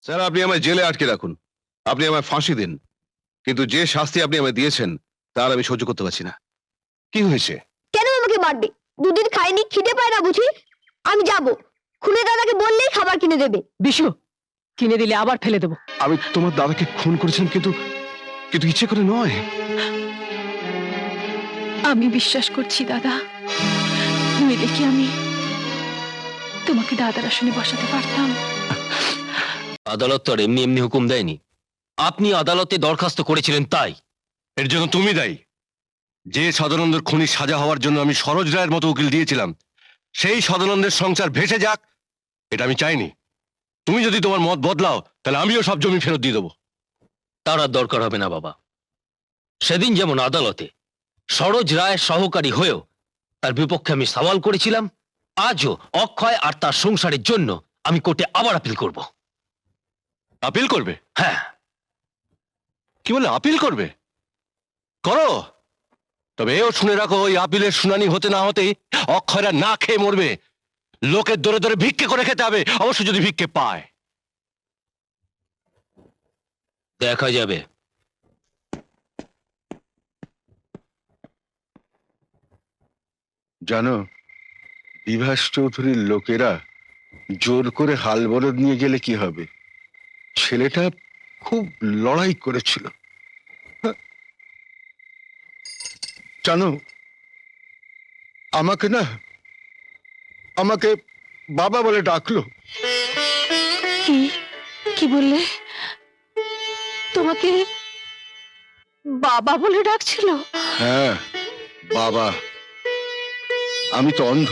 Sir, আপনি আমায় জেলে আটকে রাখুন, আপনি আমায় ফাঁসি দিন, কিন্তু যে শাস্তি আপনি আমায় দিয়েছেন তার আমি সহ্য করতে পারছি না। কি হয়েছে? কেন আমাকে মারবে? দুদিন খাইনি, খিদে পায় না বুঝি? আমি যাব, খুনে দাদাকে বললেই খাবার কিনে দেবে। বিশু, কিনে দিলে আবার ফেলে দেবো। আমি তোমার দাদাকে খুন করেছিলাম, কিন্তু কিন্তু ইচ্ছে করে নয়। আমি বিশ্বাস করছি দাদা, নইলে কি আমি তোমাকে দাদার আসনে বসাতে পারতাম? আদালত তো আর এমনি এমনি হুকুম দেয়নি। আপনি আদালতে দরখাস্ত করেছিলেন তাই। এর জন্য তুমি দায়ী। যে সদানন্দের খুনি সাজা হওয়ার জন্য আমি সরোজ রায়ের মতো উকিল দিয়েছিলাম, সেই সদানন্দের সংসার ভেসে যাক এটা আমি চাইনি। তুমি যদি তোমার মত বদলাও তাহলে আমিও সব জমি ফেরত দিয়ে দেবো। তার আর দরকার হবে না বাবা। সেদিন যেমন আদালতে সরোজ রায়ের সহকারী হয়েও তার বিপক্ষে আমি সওয়াল করেছিলাম, আজও অক্ষয় আর তার সংসারের জন্য আমি কোর্টে আবার আপিল করব। আপিল করবে? হ্যাঁ। কি বলে আপিল করবে? করো, তবে এও শুনে রাখো, ওই আপিলের শুনানি হতে না হতেই অক্ষয়রা না খেয়ে মরবে। লোকের দরে দরে ভিক্ষে করে খেতে হবে, অবশ্য যদি ভিক্ষে পায়। দেখা যাবে। জানো, বিভাস চৌধুরীর লোকেরা জোর করে হাল বলদ নিয়ে গেলে কি হবে? ছেলেটা খুব লড়াই করেছিল। জানো, আমাকে বাবা বলে ডাকলো। কি কি বললে? তোমাকে বাবা বলে ডাকছিল? হ্যাঁ, বাবা। আমি তো অন্ধ,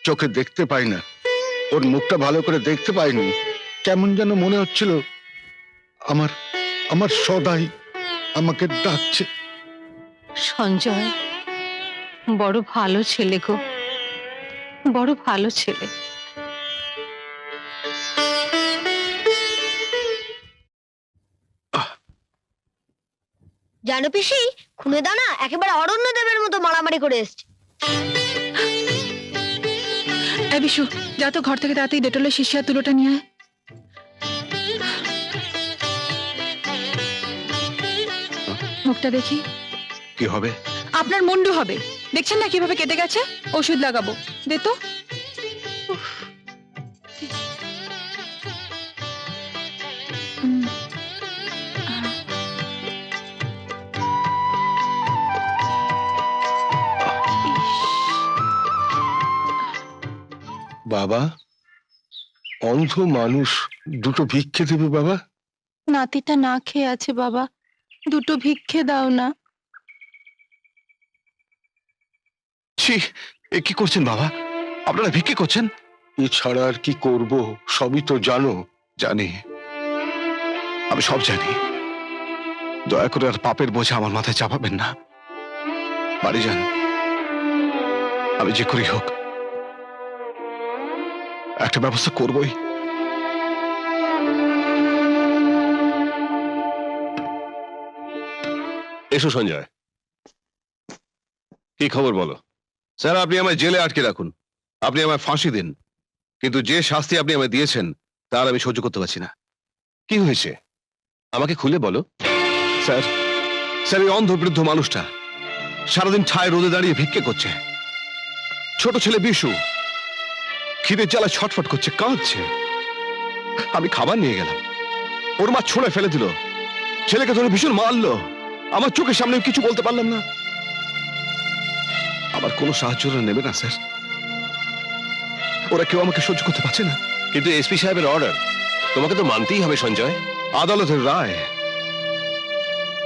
চোখে দেখতে পাই না। ওর মুখটা ভালো করে দেখতে পাইনি, কেমন যেন মনে হচ্ছিল আমার আমার সদাই আমাকে ডাকছে। সঞ্জয় বড় ভালো ছেলে গো, বড় ভালো ছেলে। জানো পিসি, খুনে দানা একেবারে অরণ্য দেবের মতো মারামারি করে এসছে। এই বিশু, যা তো ঘর থেকে তাড়াতাড়ি ডেটলের শিশি আর তুলোটা নিয়ে আয়। মুখটা দেখি। কি হবে? আপনার মুন্ডু হবে। দেখছেন না কিভাবে কেটে গেছে? ওষুধ লাগাবো, দে তো। উফ। হুম। বাবা, অন্ধ মানুষ দুটো ভিক্ষে দেবে বাবা? নাতিটা না খেয়ে আছে বাবা, দুটো ভিক্ষে দাও না। ছি, এ কি করছেন বাবা? আপনারা ভিক্ষে করছেন? এছাড়া আর কি করব? সবই তো জানো। জানি, আমি সব জানি। দয়া করে আর পাপের বোঝা আমার মাথায় চাপাবেন না। বাড়ি যান, আমি যে করি হোক একটা ব্যবস্থা করবই। এসো সঞ্জয়, কি খবর বলো? স্যার, আপনি আমায় জেলে আটকে রাখুন, আপনি আমায় ফাঁসি দিন, কিন্তু যে শাস্তি আপনি আমায় দিয়েছেন তার আমি সহ্য করতে পারছি না। কি হয়েছে আমাকে খুলে বলো। স্যার, স্যার, এই অন্ধ বৃদ্ধ মানুষটা সারাদিন ছায় রোদে দাঁড়িয়ে ভিক্ষে করছে। ছোট ছেলে বিশু খিদের জ্বালা ছটফট করছে, কাঁদছে। আমি খাবার নিয়ে গেলাম, ওর মা ছুঁড়ে ফেলে দিল, ছেলেকে ধরে ভীষণ মারলো। আমার চোখের সামনে কিছু বলতে পারলাম না। আমার কোনো সাহায্য নেবে না স্যার? ওরা কেউ আমাকে সহ্য করতে পারছে না। কিন্তু এসপি সাহেবের অর্ডার, তোমাকে তো মানতেই হবে সঞ্জয়। আদালতের রায়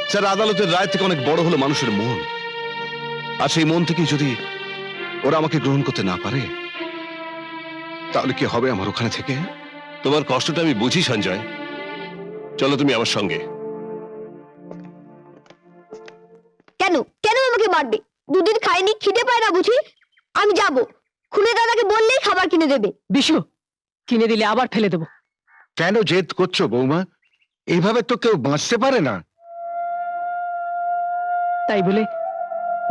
স্যার, আদালতের রায় থেকে অনেক বড় হলো মানুষের মন। আর সেই মন থেকে যদি ওরা আমাকে গ্রহণ করতে না পারে তাহলে কি হবে আমার ওখানে থেকে? তোমার কষ্টটা আমি বুঝি সঞ্জয়, চলো তুমি আমার সঙ্গে। কেন কেন আমাকে মারবে? দুদিন খাইনি, খিদে পায় না বুঝি? আমি যাব, খুনে দাদাকে বললেই খাবার কিনে দেবে। বিশু, কিনে দিলে আবার ফেলে দেবো। কেন জেদ করছো বৌমা? এইভাবে তো কেউ বাঁচতে পারে না। তাই বলে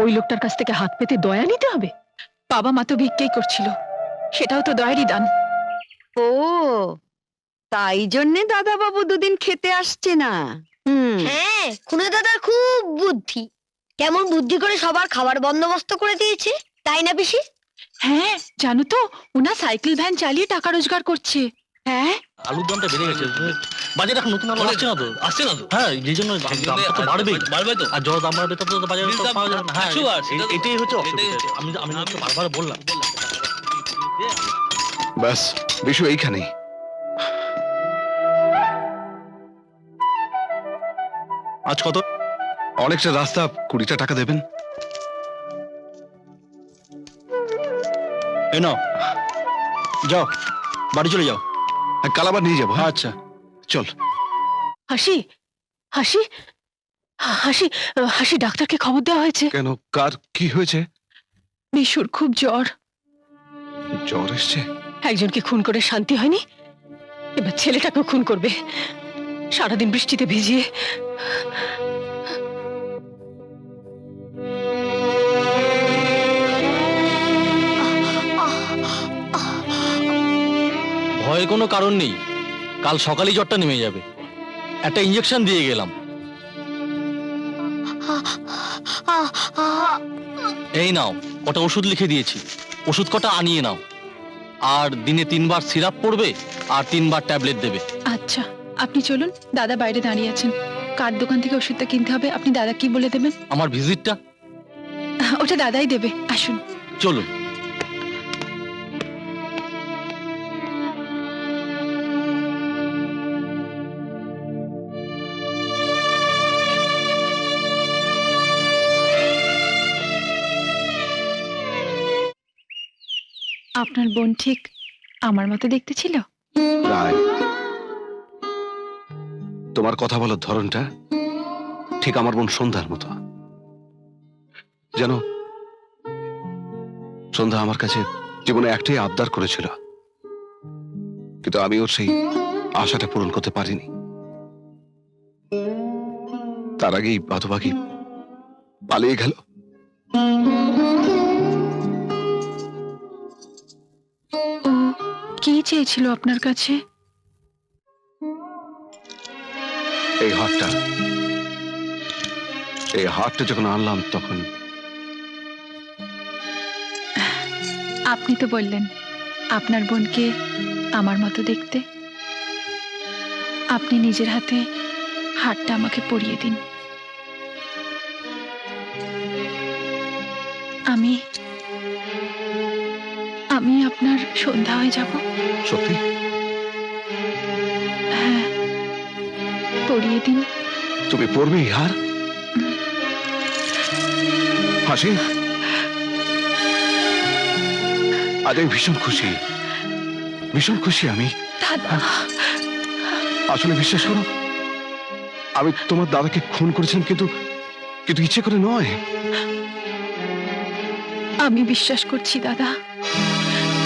ওই লোকটার কাছ থেকে হাত পেতে দয়া নিতে হবে? বাবা মা তো ভিক্ষেই করছিল, সেটাও তো দয়ারই দান। ও, তাই জন্যে দাদা বাবু দুদিন খেতে আসছে না। হ্যাঁ, খুনে দাদার খুব বুদ্ধি। কেমন বুদ্ধি করে সবার খাবার বন্দোবস্ত করে দিয়েছে, তাই না পিসি? হ্যাঁ, জানো তো ওনা সাইকেল ভ্যান চালিয়ে টাকা রোজগার করছে। হ্যাঁ, আলুর দামটা বেড়ে গেছে, বাজারে এখন নতুন আলু আসছে না তো। হ্যাঁ, এই জন্য দামটা তো বাড়বে তো। আর যত দাম বাড়বে তত তো বাজারে তো পাওয়া যাবে না। হ্যাঁ, এটাই হচ্ছে অসুবিধা। আমি তো বারবার বললাম। ব্যাস, বিশু এইখানেই। আজ কত? অনেকটা রাস্তা, 20টা টাকা দেবেন। এই নাও, যাও বাড়ি চলে যাও। কাল আবার নিয়ে যাবো। হ্যাঁ, আচ্ছা, চল। হাসি হাসি হাসি হাসি, ডাক্তারকে খবর দেওয়া হয়েছে। কেন, কার কি হয়েছে? বিশুর খুব জ্বর। জ্বর এসছে? একজনকে খুন করে শান্তি হয়নি, এবার ছেলেটাকেও খুন করবে। সারাদিন বৃষ্টিতে ভিজিয়ে। ভয়ের কোনো কারণ নেই, কাল সকালেই জ্বরটা নেমে যাবে। একটা ইঞ্জেকশন দিয়ে গেলাম। এই নাও, কটা ওষুধ লিখে দিয়েছি, ওষুধ কটা আনিয়ে নাও। আর দিনে 3 বার সিরাপ পড়বে আর 3 বার ট্যাবলেট দেবে। আচ্ছা, আপনি চলুন, দাদা বাইরে দাঁড়িয়ে আছেন। কার দোকান থেকে ওষুধটা কিনতে হবে আপনি দাদা কি বলে দেবেন? আমার ভিজিটটা ওটা দাদাই দেবে, আসুন। চলুন। আপনার বোন ঠিক আমার মতো দেখতে ছিল? রায়, তোমার কথা বলার ধরনটা ঠিক আমার বোন সন্ধ্যার মতো। জানো, সন্ধ্যা আমার কাছে জীবনে একটাই আবদার করেছিল, কিন্তু আমি ওর সেই আশাটা পূরণ করতে পারিনি। তার আগেই হতভাগী পালিয়ে গেল। ও কি চেয়েছিল আপনার কাছে? এই হারটা যখন আনলাম তখন আপনি তো বললেন আপনার বোনকে আমার মতো দেখতে। আপনি নিজের হাতে হারটা আমাকে পরিয়ে দিন। আমি আমি আপনার সন্ধ্যা হয়ে যাব। সত্যি? হ্যাঁ, পরিয়ে দিন। তুমি পড়বে এই হার? হাসি, আজ আমি ভীষণ খুশি আমি। দাদা, আসলে বিশ্বাস করো, আমি তোমার দাদাকে খুন করেছিলাম, কিন্তু ইচ্ছে করে নয়। আমি বিশ্বাস করছি দাদা,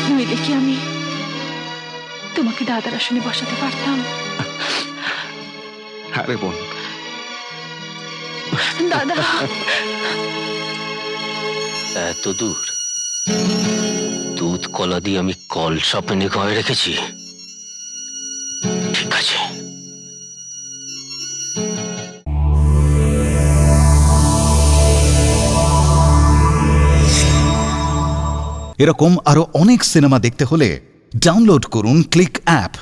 নইলে কি আমি তোমাকে দাদার আসনে বসাতে পারতাম? হ্যাঁ রে বোন। দাদা, এত দূর দুধ কলা দিয়ে আমি কলসা পেনে গায়ে রেখেছি। ঠিক আছে। এরকম আরো অনেক সিনেমা দেখতে হলে ডাউনলোড করুন ক্লিক অ্যাপ।